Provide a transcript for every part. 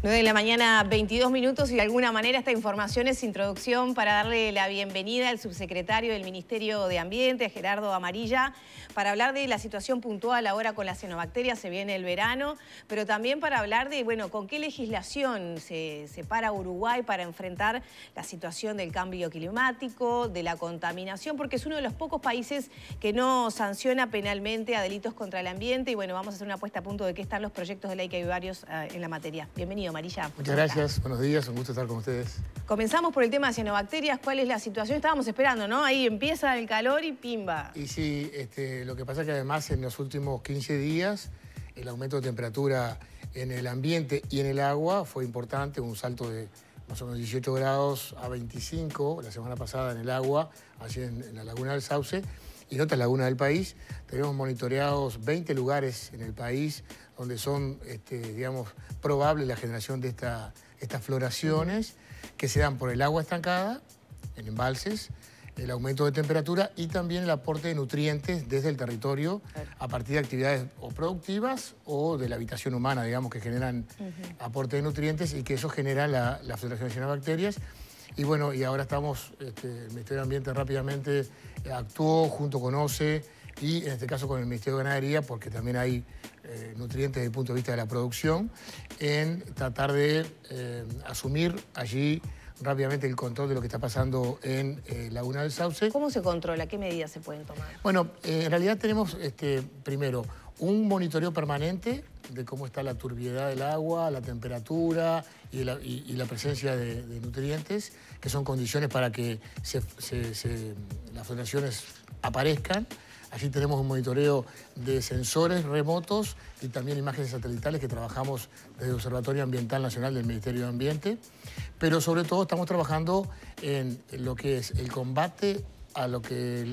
9 de la mañana, 22 minutos, y de alguna manera esta información es introducción para darle la bienvenida al subsecretario del Ministerio de Ambiente, a Gerardo Amarilla, para hablar de la situación puntual ahora con las cianobacterias. Se viene el verano, pero también para hablar de, bueno, con qué legislación se para Uruguay para enfrentar la situación del cambio climático, de la contaminación, porque es uno de los pocos países que no sanciona penalmente a delitos contra el ambiente. Y bueno, vamos a hacer una puesta a punto de qué están los proyectos de ley, que hay varios en la materia. Bienvenido, Amarilla. Muchas gracias, buenos días, un gusto estar con ustedes. Comenzamos por el tema de cianobacterias. ¿Cuál es la situación? Estábamos esperando, ¿no? Ahí empieza el calor y pimba. Y sí, lo que pasa es que además en los últimos 15 días el aumento de temperatura en el ambiente y en el agua fue importante, un salto de más o menos 18 grados a 25 la semana pasada en el agua, allí en la laguna del Sauce y en otras lagunas del país. Tenemos monitoreados 20 lugares en el país donde son, digamos, probable la generación de estas floraciones que se dan por el agua estancada, en embalses, el aumento de temperatura y también el aporte de nutrientes desde el territorio a partir de actividades o productivas o de la habitación humana, digamos, que generan aporte de nutrientes y que eso genera la floración de cianobacterias. Y bueno, y ahora estamos, el Ministerio de Ambiente rápidamente actuó junto con OCE y en este caso con el Ministerio de Ganadería, porque también hay nutrientes desde el punto de vista de la producción, en tratar de asumir allí rápidamente el control de lo que está pasando en Laguna del Sauce. ¿Cómo se controla? ¿Qué medidas se pueden tomar? Bueno, en realidad tenemos primero un monitoreo permanente de cómo está la turbiedad del agua, la temperatura y la presencia de nutrientes, que son condiciones para que las floraciones aparezcan. Allí tenemos un monitoreo de sensores remotos y también imágenes satelitales que trabajamos desde el Observatorio Ambiental Nacional del Ministerio de Ambiente. Pero sobre todo estamos trabajando en lo que es el combate a lo que es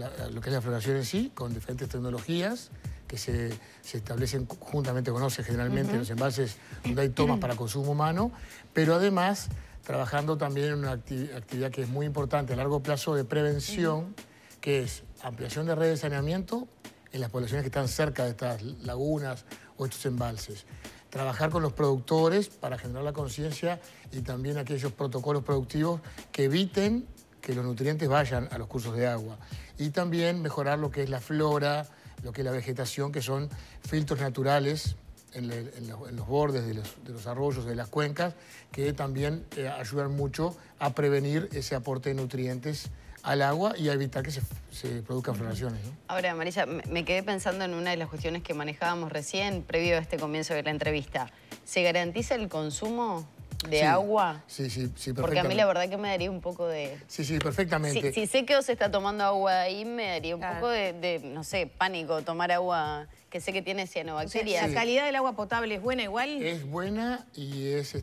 la floración en sí, con diferentes tecnologías que se establecen juntamente con OCE generalmente en los embalses donde hay tomas para consumo humano, pero además trabajando también en una actividad que es muy importante a largo plazo de prevención, que es ampliación de redes de saneamiento en las poblaciones que están cerca de estas lagunas o estos embalses. Trabajar con los productores para generar la conciencia y también aquellos protocolos productivos que eviten que los nutrientes vayan a los cursos de agua. Y también mejorar lo que es la flora, lo que es la vegetación, que son filtros naturales en los bordes de los arroyos, de las cuencas, que también ayudan mucho a prevenir ese aporte de nutrientes al agua y a evitar que se produzcan floraciones, ¿no? Ahora, Amarilla, me quedé pensando en una de las cuestiones que manejábamos recién, previo a este comienzo de la entrevista. ¿Se garantiza el consumo de agua? Sí, perfectamente. Porque a mí la verdad que me daría un poco de... Sí, perfectamente. Si sé que se está tomando agua ahí, me daría un poco de, no sé, pánico tomar agua que sé que tiene cianobacterias. O sea, ¿la calidad del agua potable es buena igual? Es buena y es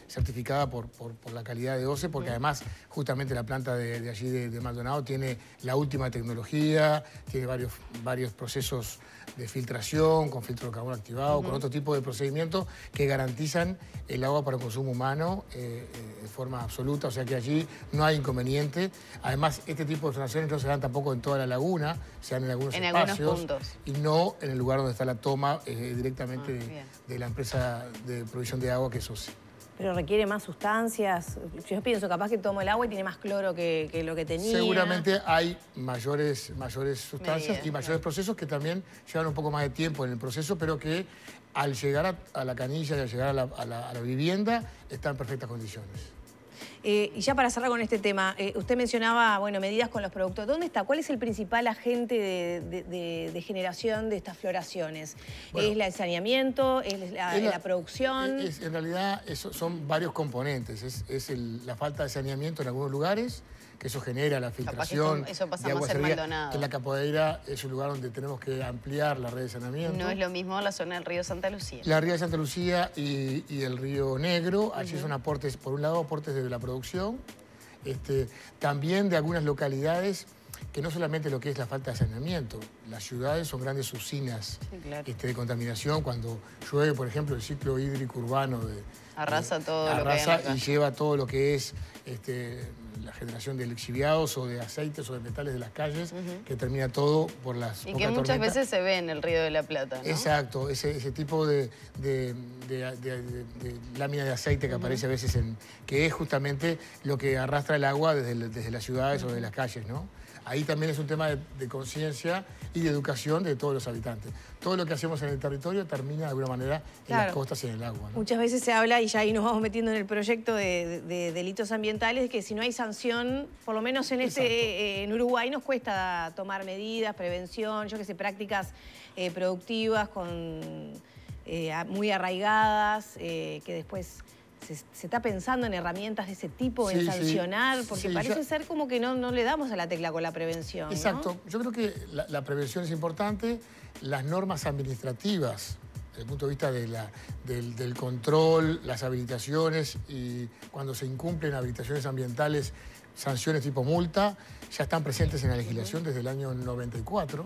certificada por la calidad de OCE, porque además justamente la planta de allí de Maldonado tiene la última tecnología, tiene varios procesos de filtración, con filtro de carbono activado, con otro tipo de procedimientos que garantizan el agua para el consumo humano de forma absoluta, o sea que allí no hay inconveniente. Además, este tipo de floraciones no se dan tampoco en toda la laguna, se dan en algunos espacios. Algunos puntos. Y no en el lugar donde está la toma directamente de la empresa de provisión de agua, que es OCE. Pero requiere más sustancias. Yo pienso, capaz que tomo el agua y tiene más cloro que lo que tenía. Seguramente hay mayores sustancias y mayores claro. procesos que también llevan un poco más de tiempo en el proceso, pero que al llegar a la canilla y al llegar a la vivienda están en perfectas condiciones. Y ya para cerrar con este tema, usted mencionaba, bueno, medidas con los productos. ¿Dónde está? ¿Cuál es el principal agente de generación de estas floraciones? Bueno, ¿es el saneamiento? ¿Es la producción? En realidad son varios componentes. Es la falta de saneamiento en algunos lugares, que eso genera la filtración eso pasa de agua más en Maldonado. En la Capoeira es un lugar donde tenemos que ampliar la red de saneamiento. No es lo mismo la zona del río Santa Lucía. La ría de Santa Lucía y el río Negro, allí son aportes, por un lado, aportes de la producción, también de algunas localidades que no solamente lo que es la falta de saneamiento, las ciudades son grandes usinas de contaminación. Cuando llueve, por ejemplo, el ciclo hídrico urbano arrasa todo lo que hay y lleva todo lo que es la generación de lixiviados o de aceites o de metales de las calles, que termina todo por las y que muchas veces se ve en el Río de la Plata, ¿no? Exacto, ese tipo de lámina de aceite que aparece a veces que es justamente lo que arrastra el agua desde las ciudades o de las calles, ¿no? Ahí también es un tema de conciencia y de educación de todos los habitantes. Todo lo que hacemos en el territorio termina de alguna manera en las costas y en el agua, ¿no? Muchas veces se habla, y ya ahí nos vamos metiendo en el proyecto de delitos ambientales, que si no hay sanción, por lo menos en Uruguay nos cuesta tomar medidas, prevención, yo que sé, prácticas productivas muy arraigadas, que después se está pensando en herramientas de ese tipo, en sancionar, porque parece ser como que no le damos a la tecla con la prevención, Exacto. ¿no? Yo creo que la prevención es importante. Las normas administrativas, desde el punto de vista del control, las habilitaciones y cuando se incumplen habilitaciones ambientales, sanciones tipo multa, ya están presentes en la legislación desde el año 94.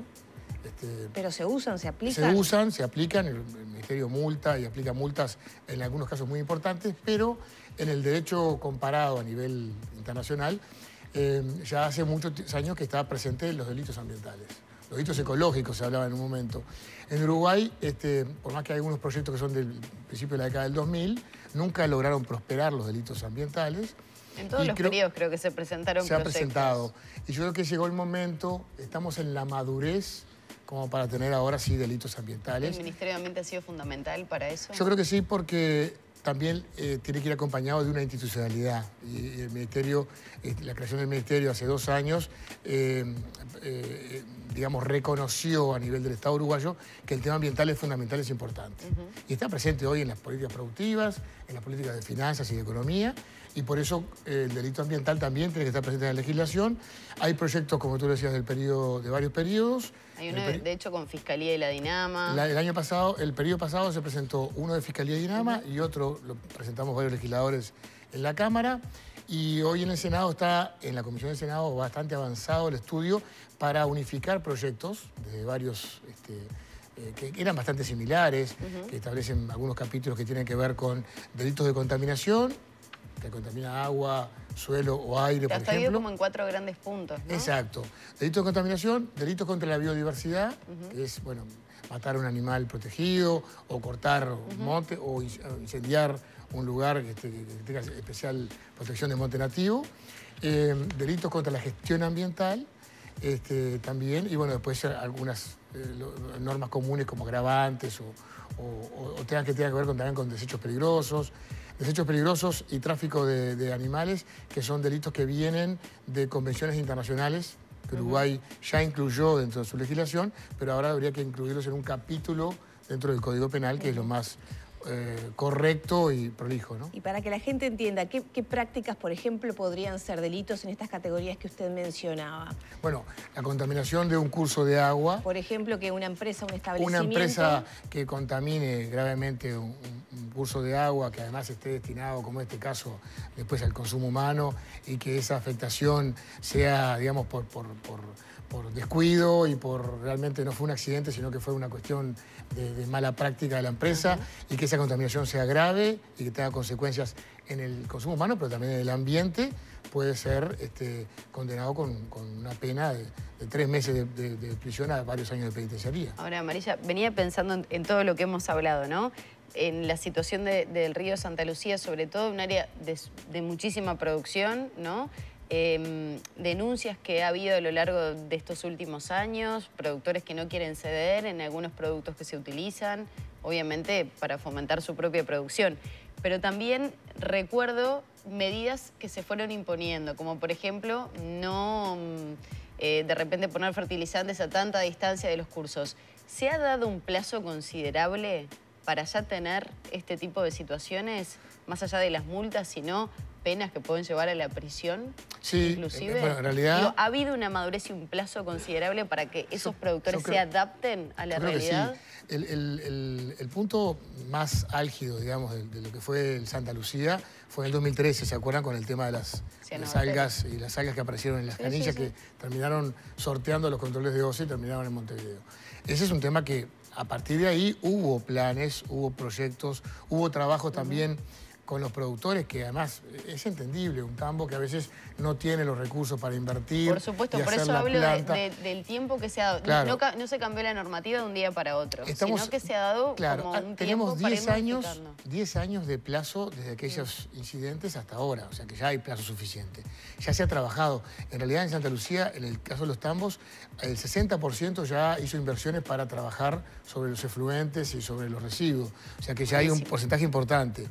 Pero se usan, se aplican. Se usan, se aplican, el Ministerio multa y aplica multas en algunos casos muy importantes, pero en el derecho comparado a nivel internacional, ya hace muchos años que está presente los delitos ambientales. Los delitos ecológicos se hablaba en un momento. En Uruguay, por más que hay algunos proyectos que son del principio de la década del 2000, nunca lograron prosperar los delitos ambientales. En todos los periodos creo que se presentaron proyectos. Se ha presentado. Y yo creo que llegó el momento, estamos en la madurez como para tener ahora sí delitos ambientales. ¿El Ministerio de Ambiente ha sido fundamental para eso? Yo creo que sí, porque también tiene que ir acompañado de una institucionalidad. Y el Ministerio, la creación del Ministerio hace 2 años, digamos, reconoció a nivel del Estado uruguayo que el tema ambiental es fundamental, es importante. Y está presente hoy en las políticas productivas, en las políticas de finanzas y de economía, y por eso el delito ambiental también tiene que estar presente en la legislación. Hay proyectos, como tú decías, de varios periodos. Hay uno, de hecho, con Fiscalía y la Dinama. El periodo pasado se presentó uno de Fiscalía y Dinama y otro lo presentamos varios legisladores en la Cámara. Y hoy en el Senado en la Comisión del Senado, bastante avanzado el estudio para unificar proyectos de varios que eran bastante similares, que establecen algunos capítulos que tienen que ver con delitos de contaminación, que contamina agua, suelo o aire, por ejemplo. Está como en 4 grandes puntos, ¿no? Exacto. Delitos de contaminación, delitos contra la biodiversidad, que es, bueno, matar a un animal protegido, o cortar un monte, o incendiar un lugar que tenga especial protección de monte nativo. Delitos contra la gestión ambiental, también, y bueno, después algunas normas comunes como agravantes o temas que tengan que ver también con desechos peligrosos y tráfico de animales, que son delitos que vienen de convenciones internacionales que Uruguay ya incluyó dentro de su legislación, pero ahora habría que incluirlos en un capítulo dentro del Código Penal, que es lo más correcto y prolijo, ¿no? Y para que la gente entienda, ¿qué prácticas, por ejemplo, podrían ser delitos en estas categorías que usted mencionaba? Bueno, la contaminación de un curso de agua. Por ejemplo, que una empresa, un establecimiento... Una empresa que contamine gravemente un curso de agua, que además esté destinado, como en este caso, después al consumo humano, y que esa afectación sea, digamos, por descuido y realmente no fue un accidente, sino que fue una cuestión de mala práctica de la empresa, y que esa contaminación sea grave y que tenga consecuencias en el consumo humano, pero también en el ambiente, puede ser condenado con una pena de 3 meses de prisión a varios años de penitenciaría. Ahora, Amarilla, venía pensando en todo lo que hemos hablado, ¿no? En la situación del río Santa Lucía, sobre todo un área de muchísima producción, ¿no? Denuncias que ha habido a lo largo de estos últimos años, productores que no quieren ceder en algunos productos que se utilizan, obviamente para fomentar su propia producción. Pero también recuerdo medidas que se fueron imponiendo, como por ejemplo no de repente poner fertilizantes a tanta distancia de los cursos. ¿Se ha dado un plazo considerable para ya tener este tipo de situaciones, más allá de las multas, sino penas que pueden llevar a la prisión, sí, inclusive. Bueno, en realidad... Digo, ¿ha habido una madurez y un plazo considerable para que esos productores se adapten a la realidad? Sí. El punto más álgido, digamos, de lo que fue el Santa Lucía fue en el 2013, ¿se acuerdan? Con el tema de las algas y las algas que aparecieron en las canillas que terminaron sorteando los controles de OCE y terminaron en Montevideo. Ese es un tema que a partir de ahí hubo planes, hubo proyectos, hubo trabajo también con los productores, que además es entendible, un tambo que a veces no tiene los recursos para invertir. Por supuesto, por eso hablo del tiempo que se ha dado. Claro. No se cambió la normativa de un día para otro, sino que se ha dado como un tenemos tiempo 10 años de plazo desde aquellos incidentes hasta ahora, o sea que ya hay plazo suficiente. Ya se ha trabajado. En realidad en Santa Lucía, en el caso de los tambos, el 60% ya hizo inversiones para trabajar sobre los efluentes y sobre los residuos. O sea que ya hay un porcentaje importante.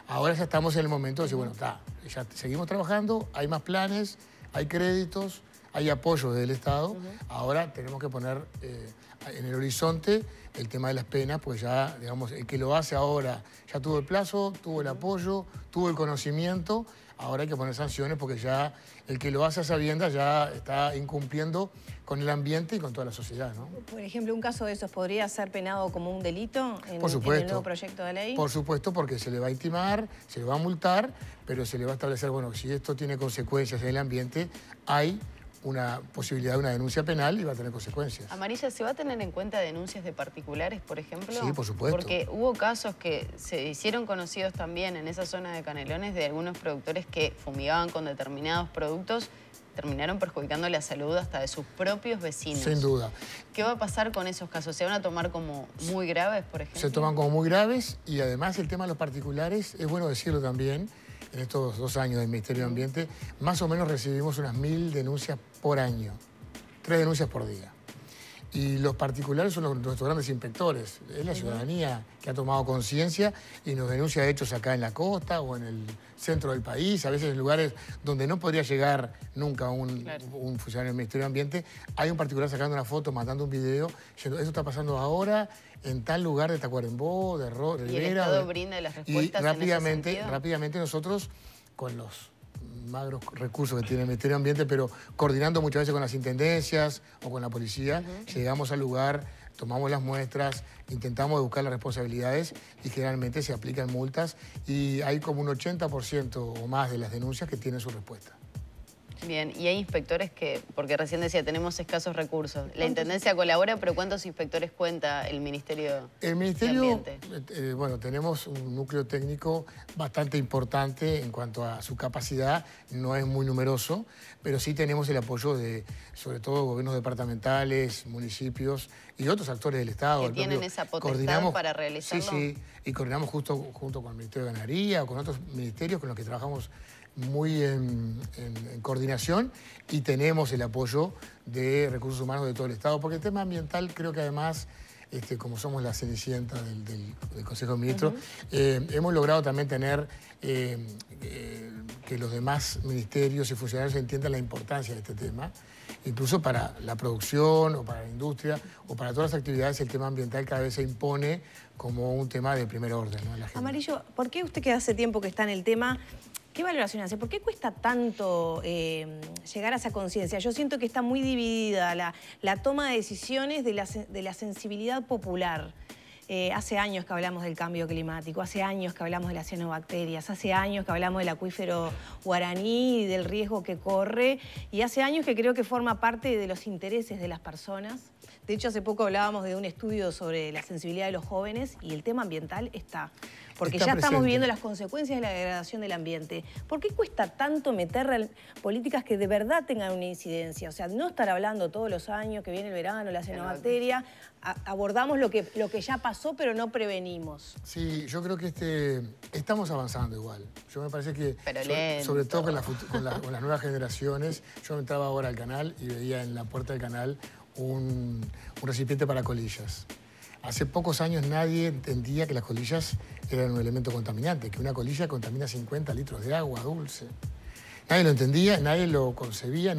Ahora ya estamos en el momento de decir, bueno, ya seguimos trabajando, hay más planes, hay créditos, hay apoyo del Estado. Ahora tenemos que poner en el horizonte el tema de las penas, pues ya, digamos, el que lo hace ahora ya tuvo el plazo, tuvo el apoyo, tuvo el conocimiento. Ahora hay que poner sanciones porque ya el que lo hace a sabiendas ya está incumpliendo con el ambiente y con toda la sociedad, ¿no? Por ejemplo, un caso de esos podría ser penado como un delito en el nuevo proyecto de ley. Por supuesto, porque se le va a intimar, se le va a multar, pero se le va a establecer, bueno, si esto tiene consecuencias en el ambiente, hay una posibilidad de una denuncia penal y va a tener consecuencias. Amarilla, ¿se va a tener en cuenta denuncias de particulares, por ejemplo? Sí, por supuesto. Porque hubo casos que se hicieron conocidos también en esa zona de Canelones de algunos productores que fumigaban con determinados productos, terminaron perjudicando la salud hasta de sus propios vecinos. Sin duda. ¿Qué va a pasar con esos casos? ¿Se van a tomar como muy graves, por ejemplo? Se toman como muy graves y además el tema de los particulares, es bueno decirlo también, en estos 2 años del Ministerio de Ambiente, más o menos recibimos unas 1000 denuncias por año, 3 denuncias por día. Y los particulares son nuestros grandes inspectores. Es la ciudadanía que ha tomado conciencia y nos denuncia hechos acá en la costa o en el centro del país, a veces en lugares donde no podría llegar nunca un funcionario del Ministerio de Ambiente. Hay un particular sacando una foto, mandando un video, diciendo, esto está pasando ahora en tal lugar de Tacuarembó, de Rivera. Y el Estado brinda las respuestas rápidamente nosotros, con los magros recursos que tiene el Ministerio de Ambiente, pero coordinando muchas veces con las intendencias o con la policía, llegamos al lugar, tomamos las muestras, intentamos buscar las responsabilidades y generalmente se aplican multas y hay como un 80% o más de las denuncias que tienen su respuesta. Bien, y hay inspectores que, porque recién decía, tenemos escasos recursos. La Intendencia colabora, pero ¿cuántos inspectores cuenta el Ministerio de Ambiente? Bueno, tenemos un núcleo técnico bastante importante en cuanto a su capacidad, no es muy numeroso, pero sí tenemos el apoyo de, sobre todo, gobiernos departamentales, municipios y otros actores del Estado. ¿Que tienen esa potestad para realizarlo? Sí, y coordinamos junto con el Ministerio de Ganadería o con otros ministerios con los que trabajamos muy en coordinación y tenemos el apoyo de recursos humanos de todo el Estado, porque el tema ambiental creo que además, como somos la cenicienta del Consejo de Ministros, hemos logrado también tener que los demás ministerios y funcionarios entiendan la importancia de este tema. Incluso para la producción o para la industria o para todas las actividades el tema ambiental cada vez se impone como un tema de primer orden, ¿no? Amarillo, ¿por qué usted que hace tiempo que está en el tema, qué valoración hace? ¿Por qué cuesta tanto llegar a esa conciencia? Yo siento que está muy dividida la toma de decisiones de la sensibilidad popular. Hace años que hablamos del cambio climático, hace años que hablamos de las cianobacterias, hace años que hablamos del acuífero guaraní y del riesgo que corre, y hace años que creo que forma parte de los intereses de las personas. De hecho, hace poco hablábamos de un estudio sobre la sensibilidad de los jóvenes y el tema ambiental está. Porque ya estamos viviendo las consecuencias de la degradación del ambiente. ¿Por qué cuesta tanto meter políticas que de verdad tengan una incidencia? O sea, no estar hablando todos los años que viene el verano, la cianobacteria, abordamos lo que ya pasó, pero no prevenimos. Sí, yo creo que estamos avanzando igual. Yo me parece que, sobre todo con las nuevas generaciones, yo entraba ahora al canal y veía en la puerta del canal un recipiente para colillas. Hace pocos años nadie entendía que las colillas eran un elemento contaminante, que una colilla contamina 50 litros de agua dulce. Nadie lo entendía, nadie lo concebía,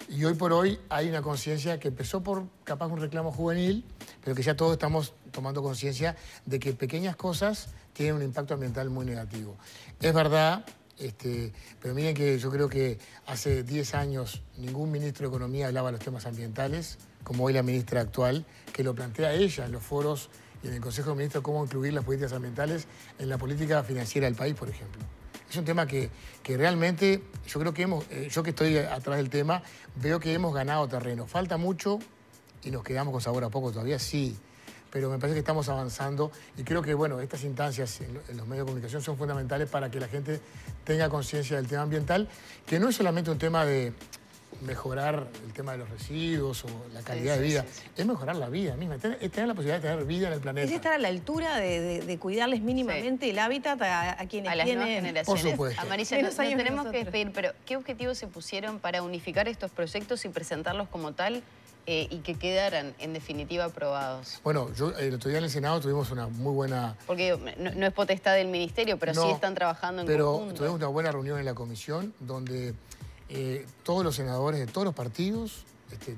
Y hoy por hoy hay una conciencia que empezó por capaz un reclamo juvenil, pero que ya todos estamos tomando conciencia de que pequeñas cosas tienen un impacto ambiental muy negativo. Es verdad Pero miren que yo creo que hace 10 años ningún ministro de Economía hablaba de los temas ambientales, como hoy la ministra actual, que lo plantea ella en los foros y en el Consejo de Ministros, cómo incluir las políticas ambientales en la política financiera del país, por ejemplo. Es un tema que realmente yo creo que yo que estoy atrás del tema, veo que hemos ganado terreno. Falta mucho y nos quedamos con sabor a poco todavía, sí. Pero me parece que estamos avanzando y creo que, bueno, estas instancias en los medios de comunicación son fundamentales para que la gente tenga conciencia del tema ambiental, que no es solamente un tema de mejorar el tema de los residuos o la calidad de vida, es mejorar la vida misma, es tener la posibilidad de tener vida en el planeta. Es estar a la altura de cuidarles mínimamente el hábitat a quienes a las nuevas tienen... generaciones. Por supuesto. Amarilla, nos tenemos que despedir, pero ¿qué objetivos se pusieron para unificar estos proyectos y presentarlos como tal y que quedaran, en definitiva, aprobados? Bueno, el otro día en el Senado tuvimos una muy buena... Porque no es potestad del Ministerio, pero sí están trabajando en conjunto. Pero tuvimos una buena reunión en la comisión donde todos los senadores de todos los partidos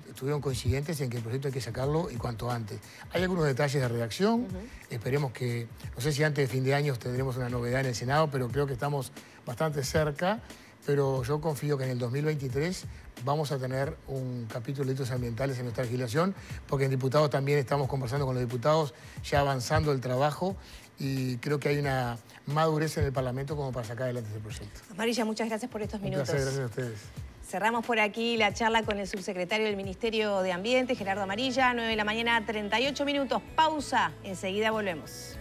estuvieron coincidentes en que el proyecto hay que sacarlo y cuanto antes. Hay algunos detalles de redacción, esperemos que, no sé si antes de fin de año tendremos una novedad en el Senado, pero creo que estamos bastante cerca, pero yo confío que en el 2023 vamos a tener un capítulo de delitos ambientales en nuestra legislación, porque en diputados también estamos conversando con los diputados, ya avanzando el trabajo, y creo que hay una madurez en el Parlamento como para sacar adelante ese proyecto. Amarilla, muchas gracias por estos minutos. Un placer, gracias a ustedes. Cerramos por aquí la charla con el subsecretario del Ministerio de Ambiente, Gerardo Amarilla, 9 de la mañana, 38 minutos. Pausa, enseguida volvemos.